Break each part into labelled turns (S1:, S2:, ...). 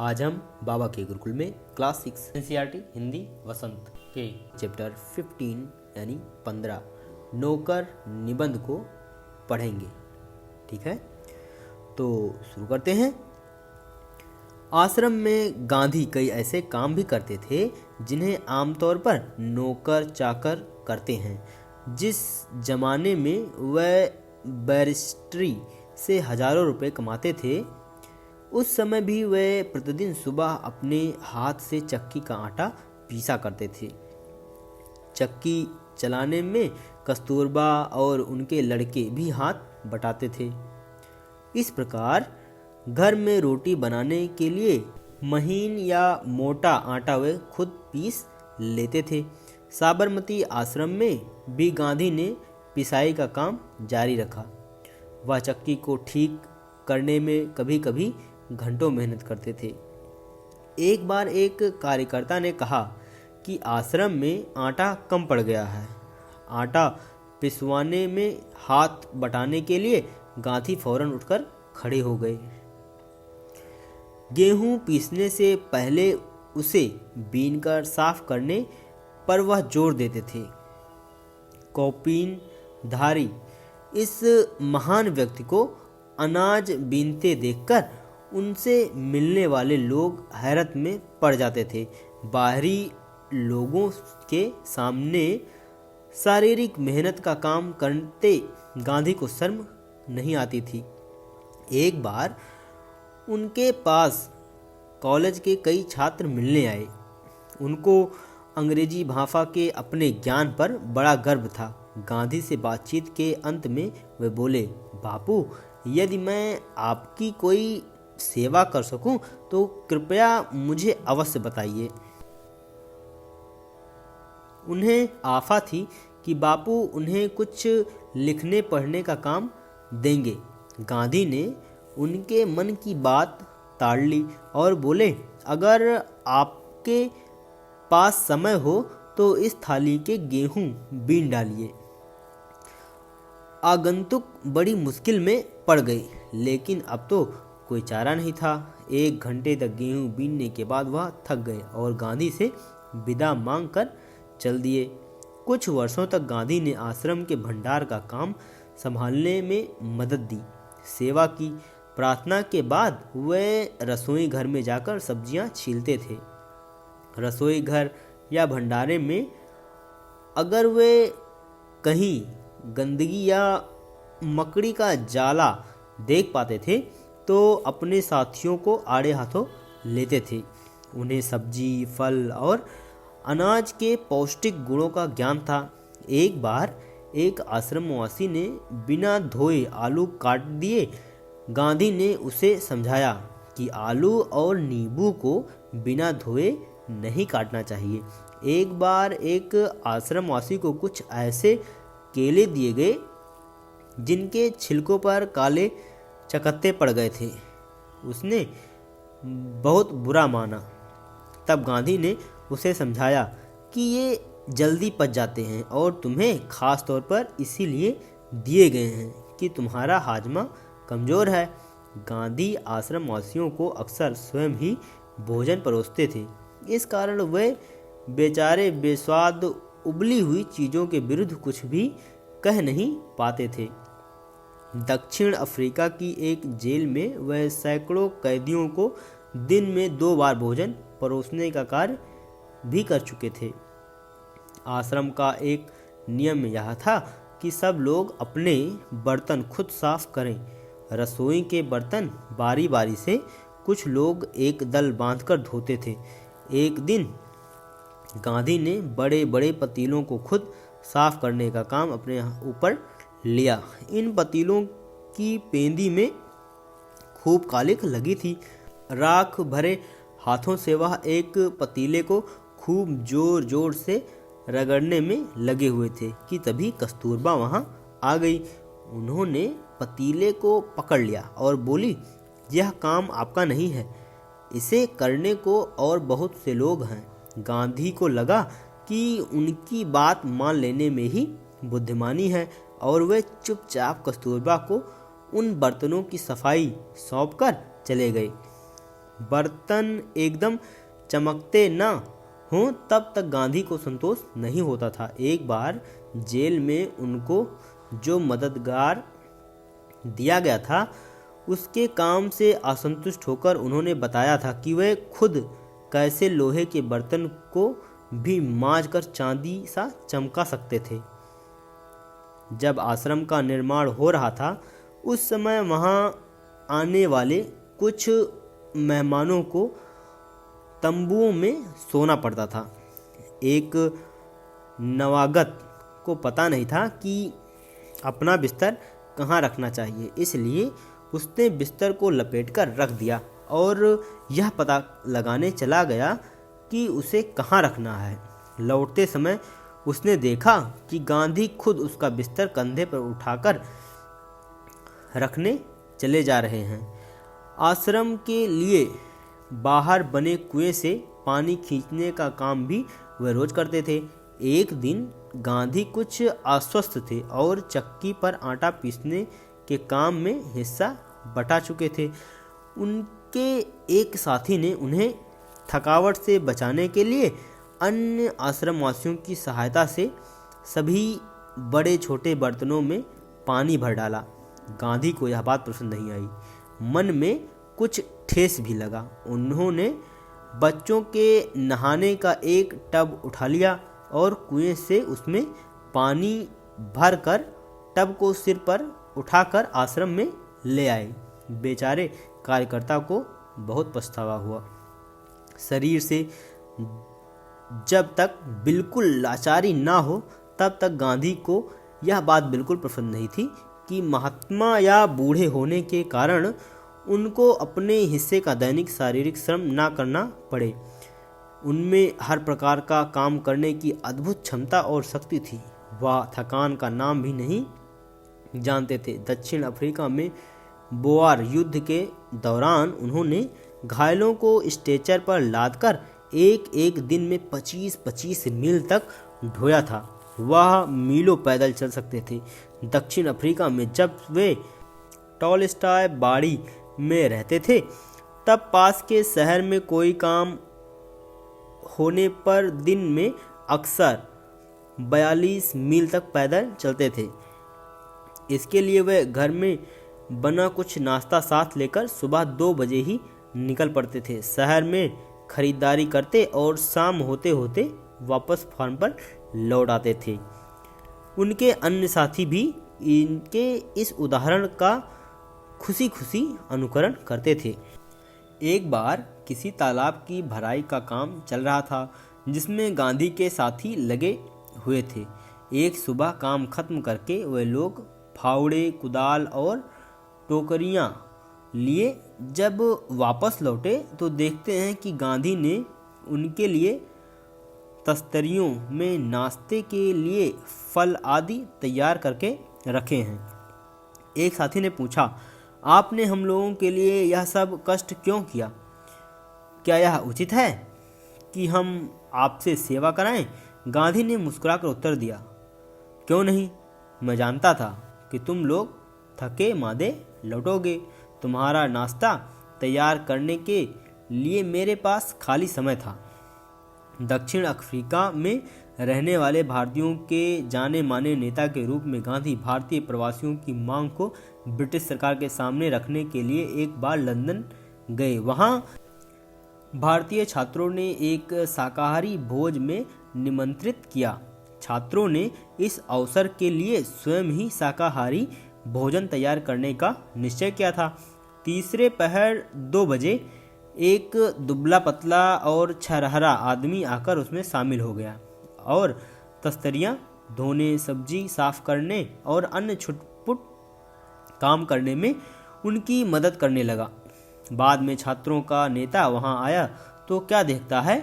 S1: आज हम बाबा के गुरुकुल में क्लास 6 एनसीईआरटी हिंदी वसंत के चैप्टर 15 यानी 15 नौकर निबंध को पढ़ेंगे। ठीक है, तो शुरू करते हैं। आश्रम में गांधी कई ऐसे काम भी करते थे जिन्हें आमतौर पर नौकर चाकर करते हैं। जिस जमाने में वह बैरिस्ट्री से हजारों रुपए कमाते थे, उस समय भी वे प्रतिदिन सुबह अपने हाथ से चक्की का आटा पीसा करते थे। चक्की चलाने में कस्तूरबा और उनके लड़के भी हाथ बटाते थे। इस प्रकार घर में रोटी बनाने के लिए महीन या मोटा आटा वे खुद पीस लेते थे। साबरमती आश्रम में भी गांधी ने पिसाई का काम जारी रखा। वह चक्की को ठीक करने में कभी कभी घंटों मेहनत करते थे। एक बार एक कार्यकर्ता ने कहा कि आश्रम में आटा कम पड़ गया है। आटा पिसवाने में हाथ बटाने के लिए गांधी फौरन उठकर खड़े हो गए। गेहूं पीसने से पहले उसे बीनकर साफ करने पर वह जोर देते थे। कौपीन धारी इस महान व्यक्ति को अनाज बीनते देखकर उनसे मिलने वाले लोग हैरत में पड़ जाते थे। बाहरी लोगों के सामने शारीरिक मेहनत का काम करते गांधी को शर्म नहीं आती थी। एक बार उनके पास कॉलेज के कई छात्र मिलने आए। उनको अंग्रेजी भाषा के अपने ज्ञान पर बड़ा गर्व था। गांधी से बातचीत के अंत में वे बोले, बापू, यदि मैं आपकी कोई सेवा कर सकूं तो कृपया मुझे अवश्य बताइए। उन्हें आफा थी कि बापू उन्हें कुछ लिखने पढ़ने का काम देंगे। गांधी ने उनके मन की बात ताड़ ली और बोले, अगर आपके पास समय हो तो इस थाली के गेहूं बीन डालिए। आगंतुक बड़ी मुश्किल में पड़ गए, लेकिन अब तो कोई चारा नहीं था। 1 घंटे तक गेहूं बीनने के बाद वह थक गए और गांधी से विदा मांग कर चल दिए। कुछ वर्षों तक गांधी ने आश्रम के भंडार का काम संभालने में मदद दी, सेवा की। प्रार्थना के बाद वे रसोई घर में जाकर सब्जियां छीलते थे। रसोई घर या भंडारे में अगर वे कहीं गंदगी या मकड़ी का जाला देख पाते थे तो अपने साथियों को आड़े हाथों लेते थे। उन्हें सब्जी, फल और अनाज के पौष्टिक गुणों का ज्ञान था। एक बार एक आश्रमवासी ने बिना धोए आलू काट दिए। गांधी ने उसे समझाया कि आलू और नींबू को बिना धोए नहीं काटना चाहिए। एक बार एक आश्रमवासी को कुछ ऐसे केले दिए गए जिनके छिलकों पर काले चकत्ते पड़ गए थे। उसने बहुत बुरा माना। तब गांधी ने उसे समझाया कि ये जल्दी पच जाते हैं और तुम्हें खास तौर पर इसीलिए दिए गए हैं कि तुम्हारा हाजमा कमज़ोर है। गांधी आश्रमवासियों को अक्सर स्वयं ही भोजन परोसते थे। इस कारण वे बेचारे बेस्वाद उबली हुई चीज़ों के विरुद्ध कुछ भी कह नहीं पाते थे। दक्षिण अफ्रीका की एक जेल में वह सैकड़ों कैदियों को दिन में 2 बार भोजन परोसने का कार्य भी कर चुके थे। आश्रम का एक नियम यह था कि सब लोग अपने बर्तन खुद साफ करें। रसोई के बर्तन बारी बारी से कुछ लोग एक दल बांधकर धोते थे। एक दिन गांधी ने बड़े बड़े पतीलों को खुद साफ करने का काम अपने ऊपर लिया। इन पतीलों की पेंदी में खूब कालिख लगी थी। राख भरे हाथों से वह एक पतीले को खूब जोर जोर से रगड़ने में लगे हुए थे कि तभी कस्तूरबा वहां आ गई। उन्होंने पतीले को पकड़ लिया और बोली, यह काम आपका नहीं है, इसे करने को और बहुत से लोग हैं। गांधी को लगा कि उनकी बात मान लेने में ही बुद्धिमानी है और वे चुपचाप कस्तूरबा को उन बर्तनों की सफाई सौंपकर चले गए। बर्तन एकदम चमकते न हों तब तक गांधी को संतोष नहीं होता था। एक बार जेल में उनको जो मददगार दिया गया था उसके काम से असंतुष्ट होकर उन्होंने बताया था कि वे खुद कैसे लोहे के बर्तन को भी मांजकर चांदी सा चमका सकते थे। जब आश्रम का निर्माण हो रहा था उस समय वहां आने वाले कुछ मेहमानों को तंबुओं में सोना पड़ता था। एक नवागत को पता नहीं था कि अपना बिस्तर कहाँ रखना चाहिए, इसलिए उसने बिस्तर को लपेटकर रख दिया और यह पता लगाने चला गया कि उसे कहाँ रखना है। लौटते समय उसने देखा कि गांधी खुद उसका बिस्तर कंधे पर उठाकर रखने चले जा रहे हैं। आश्रम के लिए बाहर बने कुएं से पानी खींचने का काम भी वे रोज करते थे। एक दिन गांधी कुछ अस्वस्थ थे और चक्की पर आटा पीसने के काम में हिस्सा बटा चुके थे। उनके एक साथी ने उन्हें थकावट से बचाने के लिए अन्य आश्रमवासियों की सहायता से सभी बड़े छोटे बर्तनों में पानी भर डाला। गांधी को यह बात पसंद नहीं आई, मन में कुछ ठेस भी लगा। उन्होंने बच्चों के नहाने का एक टब उठा लिया और कुएं से उसमें पानी भरकर टब को सिर पर उठाकर आश्रम में ले आए। बेचारे कार्यकर्ता को बहुत पछतावा हुआ। शरीर से जब तक बिल्कुल लाचारी ना हो तब तक गांधी को यह बात बिल्कुल पसंद नहीं थी कि महात्मा या बूढ़े होने के कारण उनको अपने हिस्से का दैनिक शारीरिक श्रम ना करना पड़े। उनमें हर प्रकार का काम करने की अद्भुत क्षमता और शक्ति थी। वह थकान का नाम भी नहीं जानते थे। दक्षिण अफ्रीका में बोआर युद्ध के दौरान उन्होंने घायलों को स्ट्रेचर पर लादकर एक एक दिन में 25-25 मील तक ढोया था। वह मीलों पैदल चल सकते थे। दक्षिण अफ्रीका में जब वे टॉलस्टॉय बाड़ी में रहते थे तब पास के शहर में कोई काम होने पर दिन में अक्सर 42 मील तक पैदल चलते थे। इसके लिए वे घर में बना कुछ नाश्ता साथ लेकर सुबह 2 बजे ही निकल पड़ते थे। शहर में खरीदारी करते और शाम होते होते वापस फार्म पर लौट आते थे। उनके अन्य साथी भी इनके इस उदाहरण का खुशी खुशी अनुकरण करते थे। एक बार किसी तालाब की भराई का काम चल रहा था जिसमें गांधी के साथी लगे हुए थे। एक सुबह काम खत्म करके वे लोग फावड़े, कुदाल और टोकरियां लिए जब वापस लौटे तो देखते हैं कि गांधी ने उनके लिए तस्तरियों में नाश्ते के लिए फल आदि तैयार करके रखे हैं। एक साथी ने पूछा, आपने हम लोगों के लिए यह सब कष्ट क्यों किया? क्या यह उचित है कि हम आपसे सेवा कराएं? गांधी ने मुस्कुराकर उत्तर दिया, क्यों नहीं, मैं जानता था कि तुम लोग थके मादे लौटोगे। तुम्हारा नाश्ता तैयार करने के लिए मेरे पास खाली समय था। दक्षिण अफ्रीका में रहने वाले भारतीयों के जाने माने नेता के रूप में गांधी भारतीय प्रवासियों की मांग को ब्रिटिश सरकार के सामने रखने के लिए एक बार लंदन गए। वहां भारतीय छात्रों ने एक शाकाहारी भोज में निमंत्रित किया। छात्रों ने इस अवसर के लिए स्वयं ही शाकाहारी भोजन तैयार करने का निश्चय किया था। तीसरे पहर 2 बजे एक दुबला पतला और छरहरा आदमी आकर उसमें शामिल हो गया और तस्तरियां धोने, सब्जी साफ करने और अन्य छुटपुट काम करने में उनकी मदद करने लगा। बाद में छात्रों का नेता वहां आया तो क्या देखता है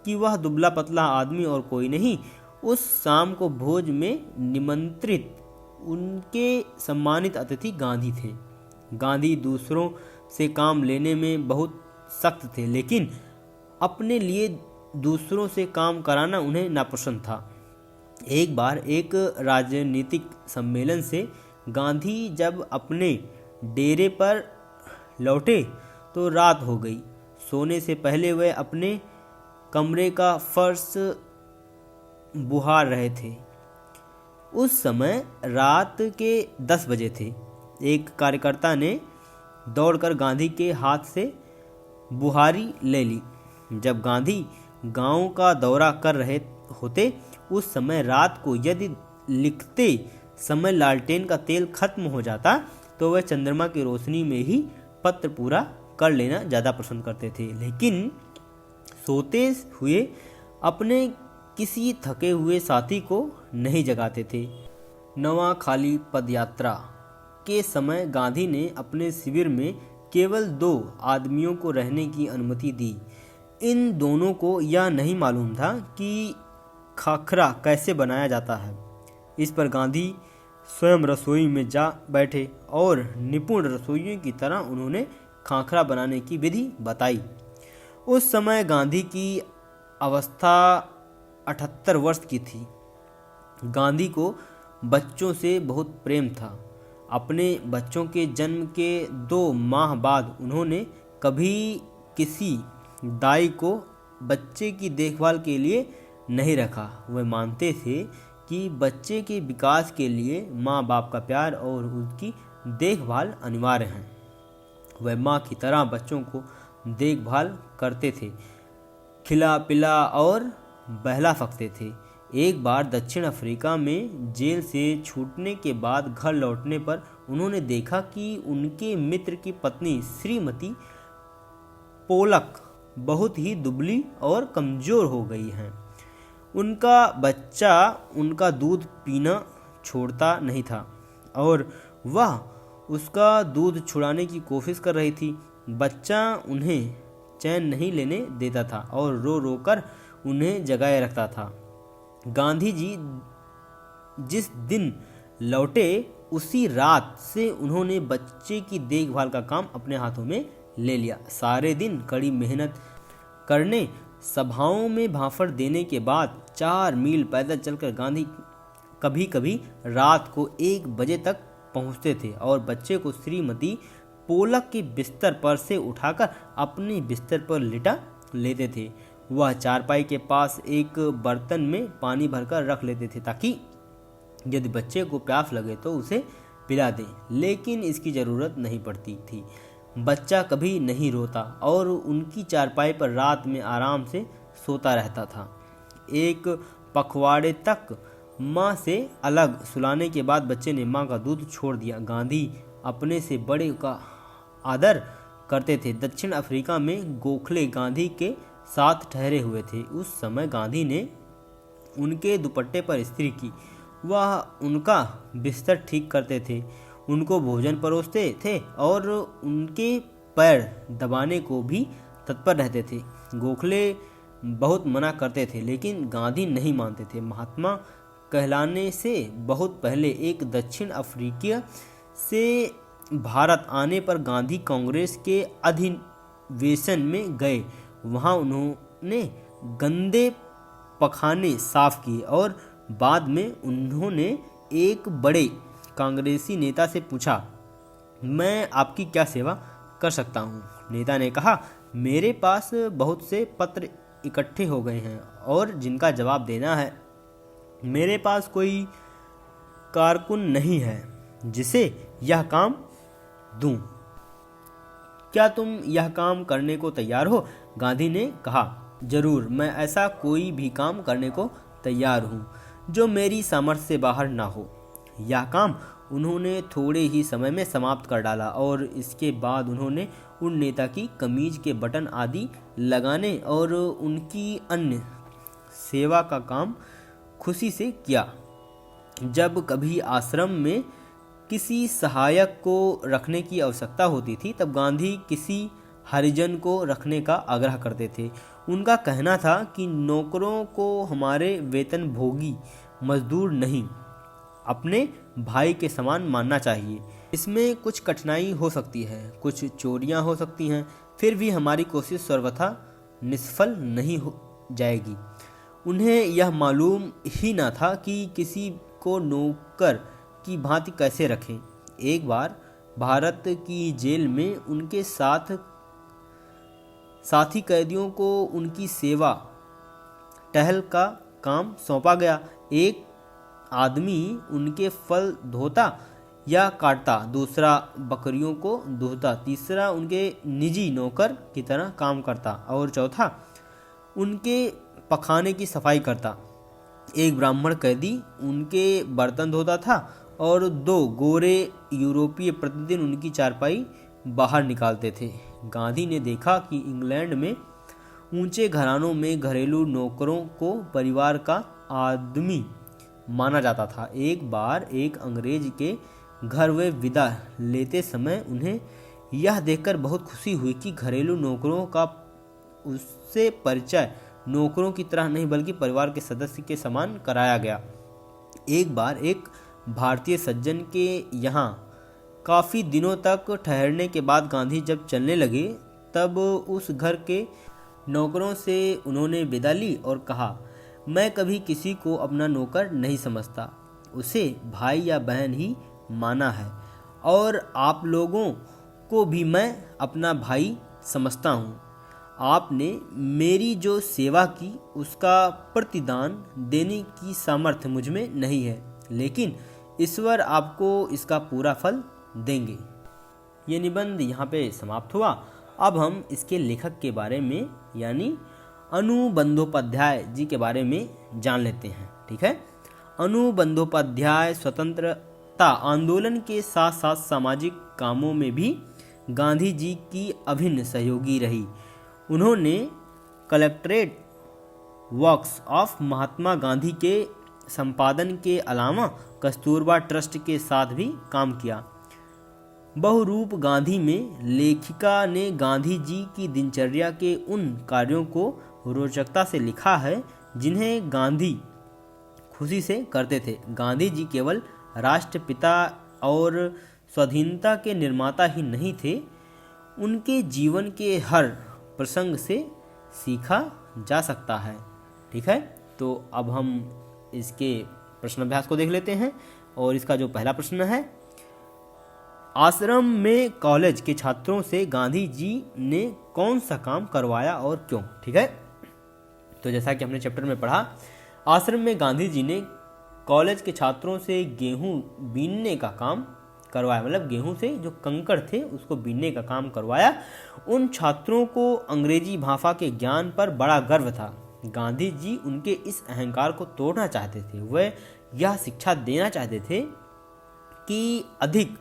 S1: कि वह दुबला पतला आदमी और कोई नहीं, उस शाम को भोज में निमंत्रित उनके सम्मानित अतिथि गांधी थे। गांधी दूसरों से काम लेने में बहुत सख्त थे, लेकिन अपने लिए दूसरों से काम कराना उन्हें नापसंद था। एक बार एक राजनीतिक सम्मेलन से गांधी जब अपने डेरे पर लौटे तो रात हो गई। सोने से पहले वे अपने कमरे का फर्श बुहार रहे थे। उस समय रात के 10 बजे थे। एक कार्यकर्ता ने दौड़कर गांधी के हाथ से बुहारी ले ली। जब गांधी गांव का दौरा कर रहे होते उस समय रात को यदि लिखते समय लालटेन का तेल खत्म हो जाता तो वह चंद्रमा की रोशनी में ही पत्र पूरा कर लेना ज़्यादा पसंद करते थे, लेकिन सोते हुए अपने किसी थके हुए साथी को नहीं जगाते थे। नवाखाली पदयात्रा के समय गांधी ने अपने शिविर में केवल 2 आदमियों को रहने की अनुमति दी। इन दोनों को यह नहीं मालूम था कि खाखरा कैसे बनाया जाता है। इस पर गांधी स्वयं रसोई में जा बैठे और निपुण रसोइयों की तरह उन्होंने खाखरा बनाने की विधि बताई। उस समय गांधी की अवस्था 78 वर्ष की थी। गांधी को बच्चों से बहुत प्रेम था। अपने बच्चों के जन्म के 2 माह बाद उन्होंने कभी किसी दाई को बच्चे की देखभाल के लिए नहीं रखा। वे मानते थे कि बच्चे के विकास के लिए माँ बाप का प्यार और उसकी देखभाल अनिवार्य है। वे माँ की तरह बच्चों को देखभाल करते थे, खिला पिला और बहला सकते थे। एक बार दक्षिण अफ्रीका में जेल से छूटने के बाद घर लौटने पर उन्होंने देखा कि उनके मित्र की पत्नी श्रीमती पोलक बहुत ही दुबली और कमज़ोर हो गई हैं। उनका बच्चा उनका दूध पीना छोड़ता नहीं था और वह उसका दूध छुड़ाने की कोशिश कर रही थी। बच्चा उन्हें चैन नहीं लेने देता था और रो रो कर उन्हें जगाए रखता था। गांधी जी जिस दिन लौटे उसी रात से उन्होंने बच्चे की देखभाल का काम अपने हाथों में ले लिया। सारे दिन कड़ी मेहनत करने, सभाओं में भाफड़ देने के बाद 4 मील पैदल चलकर गांधी कभी कभी रात को 1 बजे तक पहुंचते थे और बच्चे को श्रीमती पोलक के बिस्तर पर से उठाकर अपने बिस्तर पर लिटा लेते थे। वह चारपाई के पास एक बर्तन में पानी भरकर रख लेते थे ताकि यदि बच्चे को प्यास लगे तो उसे पिला दें, लेकिन इसकी ज़रूरत नहीं पड़ती थी। बच्चा कभी नहीं रोता और उनकी चारपाई पर रात में आराम से सोता रहता था। एक पखवाड़े तक माँ से अलग सुलाने के बाद बच्चे ने माँ का दूध छोड़ दिया। गांधी अपने से बड़े का आदर करते थे। दक्षिण अफ्रीका में गोखले गांधी के साथ ठहरे हुए थे। उस समय गांधी ने उनके दुपट्टे पर इस्त्री की। वह उनका बिस्तर ठीक करते थे, उनको भोजन परोसते थे और उनके पैर दबाने को भी तत्पर रहते थे। गोखले बहुत मना करते थे लेकिन गांधी नहीं मानते थे। महात्मा कहलाने से बहुत पहले एक दक्षिण अफ्रीकीय से भारत आने पर गांधी कांग्रेस के अधिवेशन में गए। वहां उन्होंने गंदे पखाने साफ किए और बाद में उन्होंने एक बड़े कांग्रेसी नेता से पूछा, मैं आपकी क्या सेवा कर सकता हूँ? नेता ने कहा, मेरे पास बहुत से पत्र इकट्ठे हो गए हैं और जिनका जवाब देना है। मेरे पास कोई कारकुन नहीं है जिसे यह काम दूं। क्या तुम यह काम करने को तैयार हो? गांधी ने कहा, जरूर, मैं ऐसा कोई भी काम करने को तैयार हूँ जो मेरी सामर्थ्य से बाहर ना हो। यह काम उन्होंने थोड़े ही समय में समाप्त कर डाला और इसके बाद उन्होंने उन नेता की कमीज के बटन आदि लगाने और उनकी अन्य सेवा का काम खुशी से किया। जब कभी आश्रम में किसी सहायक को रखने की आवश्यकता होती थी तब गांधी किसी हरिजन को रखने का आग्रह करते थे। उनका कहना था कि नौकरों को हमारे वेतन भोगी मजदूर नहीं, अपने भाई के समान मानना चाहिए। इसमें कुछ कठिनाई हो सकती है, कुछ चोरियां हो सकती हैं, फिर भी हमारी कोशिश सर्वथा निष्फल नहीं हो जाएगी। उन्हें यह मालूम ही न था कि किसी को नौकर की भांति कैसे रखें। एक बार भारत की जेल में उनके साथ साथी कैदियों को उनकी सेवा टहल का काम सौंपा गया। एक आदमी उनके फल धोता या काटता, दूसरा बकरियों को दूहता, तीसरा उनके निजी नौकर की तरह काम करता और चौथा उनके पखाने की सफाई करता। एक ब्राह्मण कैदी उनके बर्तन धोता था और 2 गोरे यूरोपीय प्रतिदिन उनकी चारपाई बाहर निकालते थे। गांधी ने देखा कि इंग्लैंड में ऊंचे घरानों में घरेलू नौकरों को परिवार का आदमी माना जाता था। एक बार एक अंग्रेज के घर वे विदा लेते समय उन्हें यह देखकर बहुत खुशी हुई कि घरेलू नौकरों का उससे परिचय नौकरों की तरह नहीं बल्कि परिवार के सदस्य के समान कराया गया। एक बार एक भारतीय सज्जन के यहाँ काफ़ी दिनों तक ठहरने के बाद गांधी जब चलने लगे तब उस घर के नौकरों से उन्होंने विदा ली और कहा, मैं कभी किसी को अपना नौकर नहीं समझता, उसे भाई या बहन ही माना है और आप लोगों को भी मैं अपना भाई समझता हूँ। आपने मेरी जो सेवा की उसका प्रतिदान देने की सामर्थ्य मुझ में नहीं है, लेकिन ईश्वर आपको इसका पूरा फल देंगे। ये निबंध यहाँ पे समाप्त हुआ। अब हम इसके लेखक के बारे में यानी अनु बंदोपाध्याय जी के बारे में जान लेते हैं। ठीक है, अनु बंदोपाध्याय स्वतंत्रता आंदोलन के साथ साथ सामाजिक कामों में भी गांधी जी की अभिन्न सहयोगी रही। उन्होंने collectorate works of Mahatma Gandhi के संपादन के अलावा कस्तूरबा ट्रस्ट के साथ भी काम किया। बहुरूप गांधी में लेखिका ने गांधी जी की दिनचर्या के उन कार्यों को रोचकता से लिखा है जिन्हें गांधी खुशी से करते थे। गांधी जी केवल राष्ट्रपिता और स्वाधीनता के निर्माता ही नहीं थे, उनके जीवन के हर प्रसंग से सीखा जा सकता है। ठीक है, तो अब हम इसके प्रश्न अभ्यास को देख लेते हैं और इसका जो पहला प्रश्न है, आश्रम में कॉलेज के छात्रों से गांधी जी ने कौन सा काम करवाया और क्यों। ठीक है, तो जैसा कि हमने चैप्टर में पढ़ा, आश्रम में गांधी जी ने कॉलेज के छात्रों से गेहूं बीनने का काम करवाया, मतलब गेहूं से जो कंकड़ थे उसको बीनने का काम करवाया। उन छात्रों को अंग्रेजी भाषा के ज्ञान पर बड़ा गर्व था। गांधी जी उनके इस अहंकार को तोड़ना चाहते थे। वह यह शिक्षा देना चाहते थे कि अधिक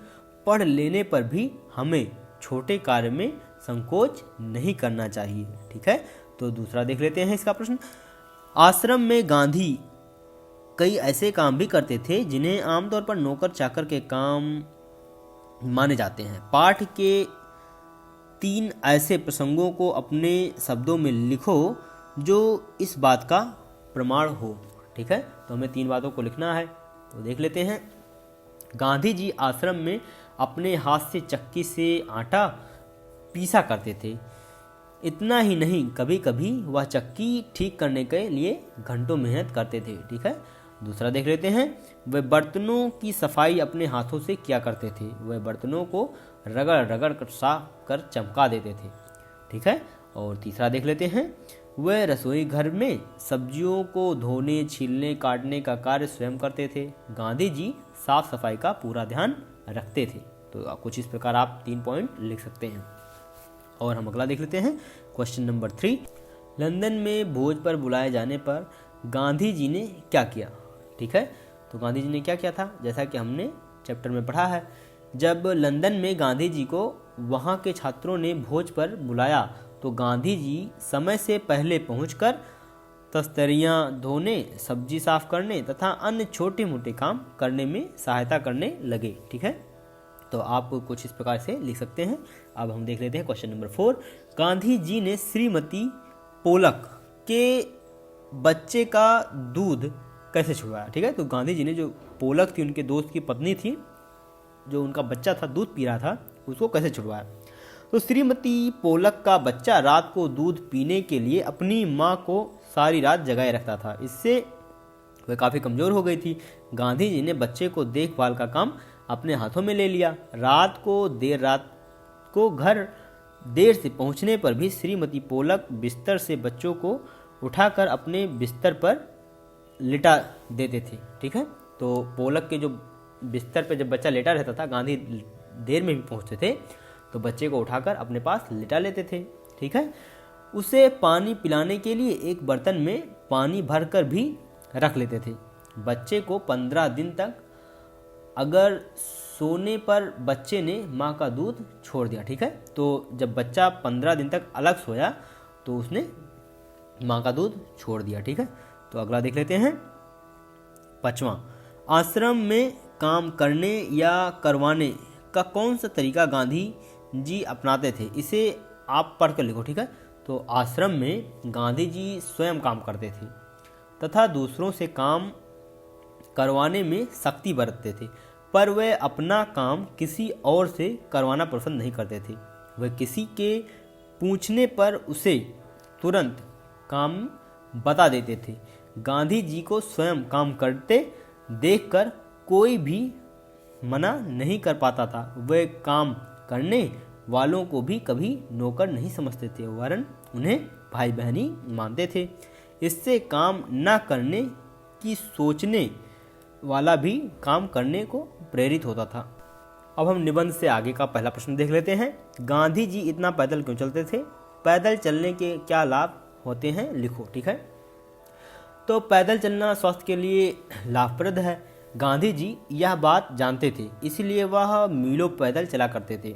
S1: पढ़ लेने पर भी हमें छोटे कार्य में संकोच नहीं करना चाहिए। ठीक है, तो दूसरा देख लेते हैं इसका प्रश्न। आश्रम में गांधी कई ऐसे काम भी करते थे जिन्हें आमतौर पर नौकर चाकर के काम माने जाते हैं। पाठ के 3 ऐसे प्रसंगों को अपने शब्दों में लिखो जो इस बात का प्रमाण हो। ठीक है, तो हमें 3 बातों को लिखना है, तो देख लेते हैं। गांधी जी आश्रम में अपने हाथ से चक्की से आटा पीसा करते थे। इतना ही नहीं, कभी कभी वह चक्की ठीक करने के लिए घंटों मेहनत करते थे। ठीक है, दूसरा देख लेते हैं। वे बर्तनों की सफाई अपने हाथों से किया करते थे। वे बर्तनों को रगड़ रगड़ कर साफ कर चमका देते थे। ठीक है, और तीसरा देख लेते हैं। वे रसोई घर में सब्जियों को धोने, छीलने, काटने का कार्य स्वयं करते थे। गांधी जी साफ सफाई का पूरा ध्यान रखते थे। तो कुछ इस प्रकार आप 3 पॉइंट लिख सकते हैं। और हम अगला देख लेते हैं, क्वेश्चन नंबर 3। लंदन में भोज पर बुलाए जाने पर गांधी जी ने क्या किया। ठीक है, तो गांधी जी ने क्या किया था, जैसा कि हमने चैप्टर में पढ़ा है। जब लंदन में गांधी जी को वहाँ के छात्रों ने भोज पर बुलाया तो गांधी जी समय से पहले पहुंचकर तस्तरियाँ धोने, सब्जी साफ करने तथा अन्य छोटे मोटे काम करने में सहायता करने लगे। ठीक है, तो आप कुछ इस प्रकार से लिख सकते हैं। अब हम देख लेते हैं क्वेश्चन नंबर 4। गांधी जी ने श्रीमती पोलक के बच्चे का दूध कैसे छुड़वाया। ठीक है, तो गांधी जी ने जो पोलक थी, उनके दोस्त की पत्नी थी, जो उनका बच्चा था दूध पी रहा था, उसको कैसे छुड़वाया। तो श्रीमती पोलक का बच्चा रात को दूध पीने के लिए अपनी माँ को सारी रात जगाए रखता था। इससे वह काफ़ी कमज़ोर हो गई थी। गांधी जी ने बच्चे को देखभाल का काम अपने हाथों में ले लिया। रात को देर रात को घर देर से पहुंचने पर भी श्रीमती पोलक बिस्तर से बच्चों को उठाकर अपने बिस्तर पर लिटा देते थे। ठीक है, तो पोलक के जो बिस्तर पर जब बच्चा लेटा रहता था, गांधी देर में भी पहुंचते थे तो बच्चे को उठाकर अपने पास लिटा लेते थे। ठीक है, उसे पानी पिलाने के लिए एक बर्तन में पानी भरकर भी रख लेते थे। बच्चे को 15 दिन तक अगर सोने पर बच्चे ने माँ का दूध छोड़ दिया। ठीक है, तो जब बच्चा 15 दिन तक अलग सोया तो उसने माँ का दूध छोड़ दिया। ठीक है, तो अगला देख लेते हैं। 5वां, आश्रम में काम करने या करवाने का कौन सा तरीका गांधी जी अपनाते थे, इसे आप पढ़ कर लिखो। ठीक है, तो आश्रम में गांधी जी स्वयं काम करते थे तथा दूसरों से काम करवाने में सख्ती बरतते थे, पर वे अपना काम किसी और से करवाना पसंद नहीं करते थे। वे किसी के पूछने पर उसे तुरंत काम बता देते थे। गांधी जी को स्वयं काम करते देखकर कोई भी मना नहीं कर पाता था। वे काम करने वालों को भी कभी नौकर नहीं समझते थे, वरन उन्हें भाई बहनी मानते थे। इससे काम न करने की सोचने वाला भी काम करने को प्रेरित होता था। अब हम निबंध से आगे का पहला प्रश्न देख लेते हैं। गांधी जी इतना पैदल क्यों चलते थे? पैदल चलने के क्या लाभ होते हैं, लिखो। ठीक है, तो पैदल चलना स्वास्थ्य के लिए लाभप्रद है। गांधी जी यह बात जानते थे, इसलिए वह मीलों पैदल चला करते थे।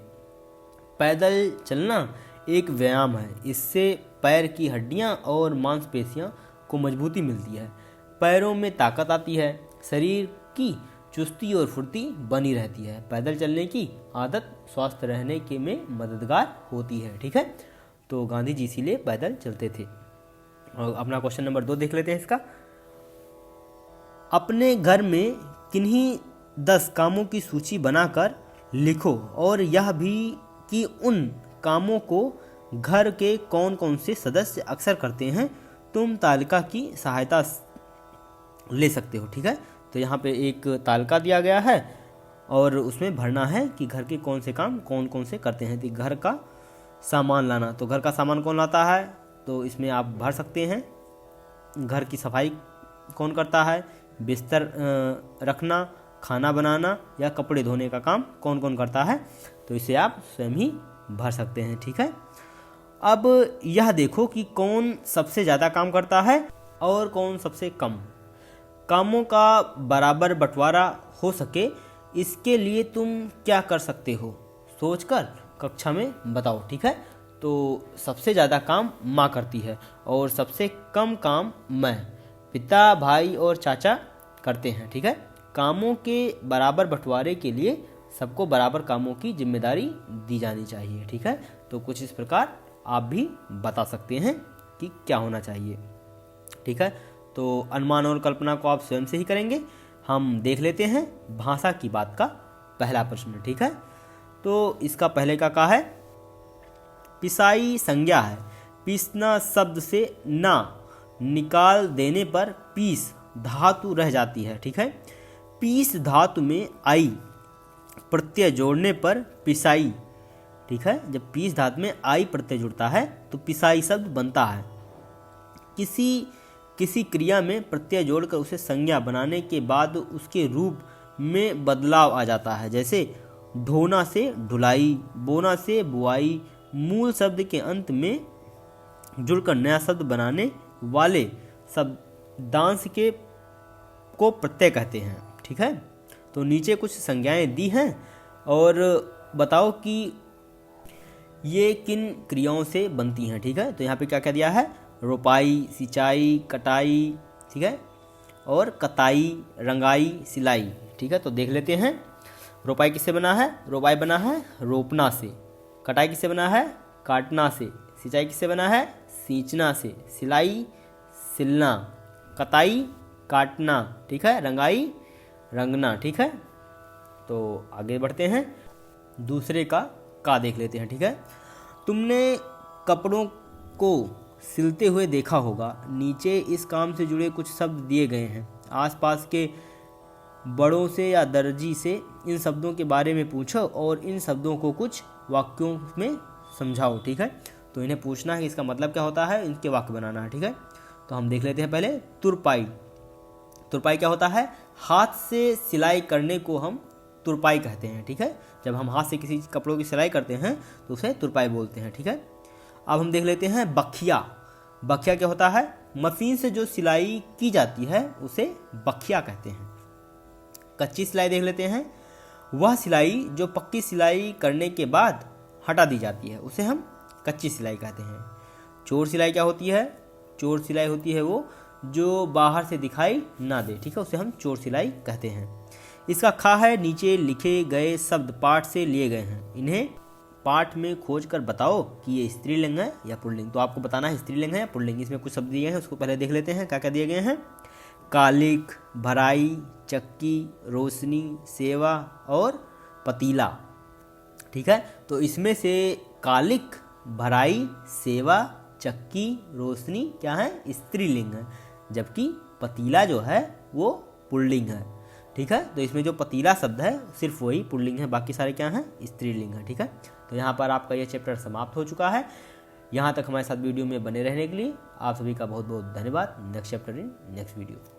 S1: पैदल चलना एक व्यायाम है, इससे पैर की हड्डियां और मांसपेशियां को मजबूती मिलती है, पैरों में ताकत आती है, शरीर की चुस्ती और फुर्ती बनी रहती है। पैदल चलने की आदत स्वस्थ रहने के में मददगार होती है। ठीक है, तो गांधी जी इसीलिए पैदल चलते थे। और अपना क्वेश्चन नंबर 2 देख लेते हैं इसका। अपने घर में किन्हीं 10 कामों की सूची बनाकर लिखो और यह भी कि उन कामों को घर के कौन कौन से सदस्य अक्सर करते हैं। तुम तालिका की सहायता ले सकते हो। ठीक है, तो यहाँ पे एक तालिका दिया गया है और उसमें भरना है कि घर के कौन से काम कौन कौन से करते हैं। तो घर का सामान लाना, तो घर का सामान कौन लाता है, तो इसमें आप भर सकते हैं। घर की सफाई कौन करता है, बिस्तर रखना, खाना बनाना या कपड़े धोने का काम कौन कौन करता है, तो इसे आप स्वयं ही भर सकते हैं। ठीक है, अब यह देखो कि कौन सबसे ज़्यादा काम करता है और कौन सबसे कम। कामों का बराबर बंटवारा हो सके, इसके लिए तुम क्या कर सकते हो, सोचकर कक्षा में बताओ। ठीक है, तो सबसे ज़्यादा काम माँ करती है और सबसे कम काम मैं, पिता, भाई और चाचा करते हैं। ठीक है, कामों के बराबर बंटवारे के लिए सबको बराबर कामों की जिम्मेदारी दी जानी चाहिए। ठीक है, तो कुछ इस प्रकार आप भी बता सकते हैं कि क्या होना चाहिए। ठीक है, तो अनुमान और कल्पना को आप स्वयं से ही करेंगे। हम देख लेते हैं भाषा की बात का पहला प्रश्न। ठीक है, तो इसका पहले का है, पिसाई संज्ञा है। पीसना शब्द से ना निकाल देने पर पीस धातु रह जाती है। ठीक है, पीस धातु में आई प्रत्यय जोड़ने पर पिसाई। ठीक है, जब पीस धातु में आई प्रत्यय जुड़ता है तो पिसाई शब्द बनता है। किसी क्रिया में प्रत्यय जोड़कर उसे संज्ञा बनाने के बाद उसके रूप में बदलाव आ जाता है। जैसे ढोना से ढुलाई, बोना से बुआई। मूल शब्द के अंत में जुड़कर नया शब्द बनाने वाले शब्दांश को प्रत्यय कहते हैं। ठीक है, तो नीचे कुछ संज्ञाएं दी हैं और बताओ कि ये किन क्रियाओं से बनती हैं। ठीक है, तो यहाँ पे क्या क्या दिया है, रोपाई, सिंचाई, कटाई। ठीक है, और कताई, रंगाई, सिलाई। ठीक है, तो देख लेते हैं। रोपाई किससे बना है, रोपाई बना है रोपना से। कटाई किससे बना है, काटना से। सिंचाई किससे बना है, सींचना से। सिलाई, सिलना। कताई, काटना। ठीक है, रंगाई, रंगना। ठीक है, तो आगे बढ़ते हैं, दूसरे का देख लेते हैं। ठीक है, तुमने कपड़ों को सिलते हुए देखा होगा। नीचे इस काम से जुड़े कुछ शब्द दिए गए हैं। आसपास के बड़ों से या दर्जी से इन शब्दों के बारे में पूछो और इन शब्दों को कुछ वाक्यों में समझाओ। ठीक है, तो इन्हें पूछना है कि इसका मतलब क्या होता है, इनके वाक्य बनाना है। ठीक है, तो हम देख लेते हैं पहले तुरपाई। तुरपाई क्या होता है, हाथ से सिलाई करने को हम तुरपाई कहते हैं। ठीक है, जब हम हाथ से किसी कपड़ों की सिलाई करते हैं तो उसे तुरपाई बोलते हैं। ठीक है, अब हम देख लेते हैं बखिया। बखिया क्या होता है, मशीन से जो सिलाई की जाती है उसे बखिया कहते हैं। कच्ची सिलाई देख लेते हैं, वह सिलाई जो पक्की सिलाई करने के बाद हटा दी जाती है उसे हम कच्ची सिलाई कहते हैं। चोर सिलाई क्या होती है, चोर सिलाई होती है वो जो बाहर से दिखाई ना दे। ठीक है, उसे हम चोर सिलाई कहते हैं। इसका खा है, नीचे लिखे गए शब्द पाठ से लिए गए हैं, इन्हें पाठ में खोज कर बताओ कि ये स्त्रीलिंग है या पुल्लिंग। तो आपको बताना है स्त्रीलिंग है या पुल्लिंग। इसमें कुछ शब्द दिए हैं, उसको पहले देख लेते हैं क्या क्या दिए गए हैं। कालिक, भराई, चक्की, रोशनी, सेवा और पतीला। ठीक है, तो इसमें से कालिक, भराई, सेवा, चक्की, रोशनी क्या है, स्त्रीलिंग है, जबकि पतीला जो है वो पुल्लिंग है। ठीक है, तो इसमें जो पतीला शब्द है सिर्फ वही पुल्लिंग है, बाकी सारे क्या हैं, स्त्रीलिंग है। ठीक है, तो यहाँ पर आपका ये चैप्टर समाप्त हो चुका है। यहाँ तक हमारे साथ वीडियो में बने रहने के लिए आप सभी का बहुत बहुत धन्यवाद। Next chapter in next video.